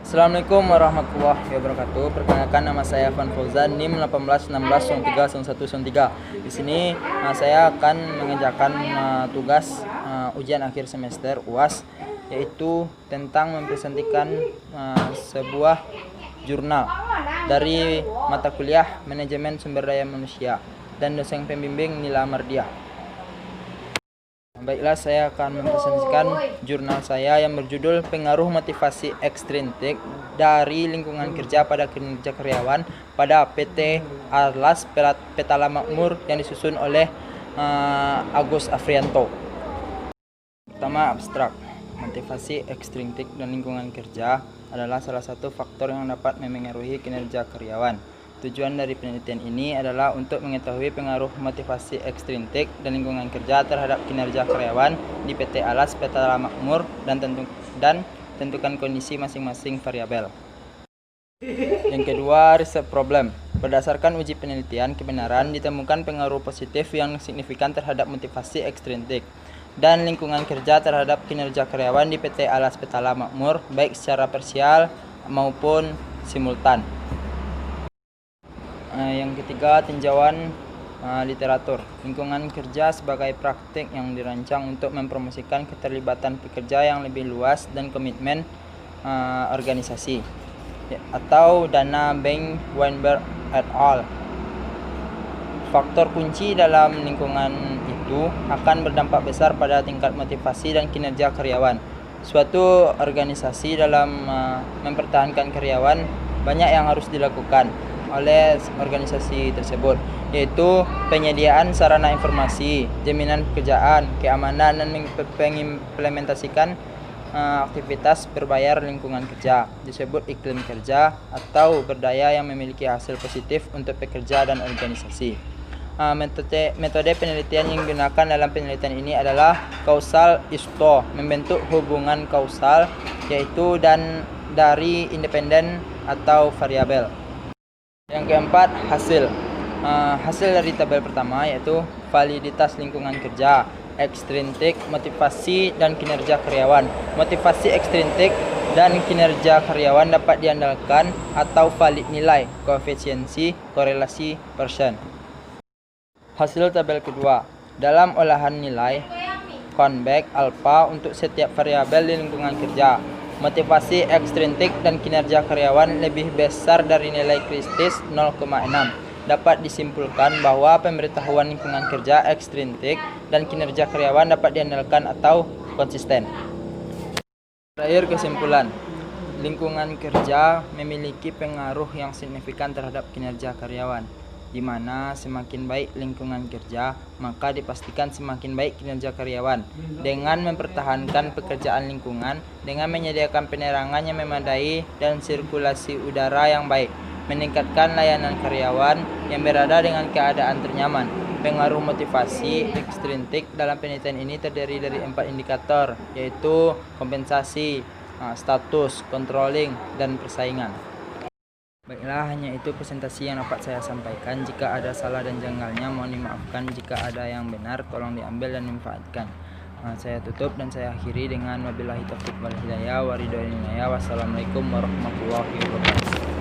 Assalamualaikum warahmatullahi wabarakatuh. Perkenalkan, nama saya Van Fauzan, NIM 1816131113. Di sini saya akan mengerjakan tugas ujian akhir semester UAS, yaitu tentang mempresentasikan sebuah jurnal dari mata kuliah Manajemen Sumber Daya Manusia dan dosen pembimbing Nila Mardia. Baiklah, saya akan mempresentasikan jurnal saya yang berjudul Pengaruh Motivasi Ekstrintik dari Lingkungan Kerja pada Kinerja Karyawan pada PT Atlas Petala Makmur yang disusun oleh Agus Afrianto. Pertama, abstrak. Motivasi ekstrintik dan lingkungan kerja adalah salah satu faktor yang dapat memengaruhi kinerja karyawan. Tujuan dari penelitian ini adalah untuk mengetahui pengaruh motivasi ekstrintik dan lingkungan kerja terhadap kinerja karyawan di PT Atlas Petala Makmur dan tentukan kondisi masing-masing variabel. Yang kedua, riset problem. Berdasarkan uji penelitian kebenaran, ditemukan pengaruh positif yang signifikan terhadap motivasi ekstrintik dan lingkungan kerja terhadap kinerja karyawan di PT Atlas Petala Makmur, baik secara parsial maupun simultan. Yang ketiga, tinjauan literatur. Lingkungan kerja sebagai praktik yang dirancang untuk mempromosikan keterlibatan pekerja yang lebih luas dan komitmen organisasi, atau Dana Bank Weinberg et al. Faktor kunci dalam lingkungan itu akan berdampak besar pada tingkat motivasi dan kinerja karyawan. Suatu organisasi dalam mempertahankan karyawan, banyak yang harus dilakukan oleh organisasi tersebut, yaitu penyediaan sarana informasi, jaminan pekerjaan, keamanan, dan mengimplementasikan aktivitas berbayar lingkungan kerja, disebut iklim kerja atau berdaya yang memiliki hasil positif untuk pekerja dan organisasi. Metode penelitian yang digunakan dalam penelitian ini adalah causal isto, membentuk hubungan kausal, yaitu dari independen atau variabel. Yang keempat, hasil dari tabel pertama, yaitu validitas lingkungan kerja, ekstrintik, motivasi, dan kinerja karyawan. Motivasi ekstrintik dan kinerja karyawan dapat diandalkan atau valid nilai, koefisiensi, korelasi, persen. Hasil tabel kedua, dalam olahan nilai convex alpha untuk setiap variabel di lingkungan kerja, motivasi ekstrintik dan kinerja karyawan lebih besar dari nilai kritis 0,6. Dapat disimpulkan bahwa pemberitahuan lingkungan kerja ekstrintik dan kinerja karyawan dapat diandalkan atau konsisten. Terakhir, kesimpulan. Lingkungan kerja memiliki pengaruh yang signifikan terhadap kinerja karyawan, di mana semakin baik lingkungan kerja, maka dipastikan semakin baik kinerja karyawan. Dengan mempertahankan pekerjaan lingkungan, dengan menyediakan penerangan yang memadai dan sirkulasi udara yang baik, meningkatkan layanan karyawan yang berada dengan keadaan ternyaman. Pengaruh motivasi ekstrintik dalam penelitian ini terdiri dari 4 indikator, yaitu kompensasi, status, controlling, dan persaingan. Baiklah, hanya itu presentasi yang dapat saya sampaikan. Jika ada salah dan janggalnya, mohon dimaafkan. Jika ada yang benar, tolong diambil dan dimanfaatkan. Saya tutup dan saya akhiri dengan wabillahi taufiq wal hidayah wa ridho. Wassalamualaikum warahmatullahi wabarakatuh.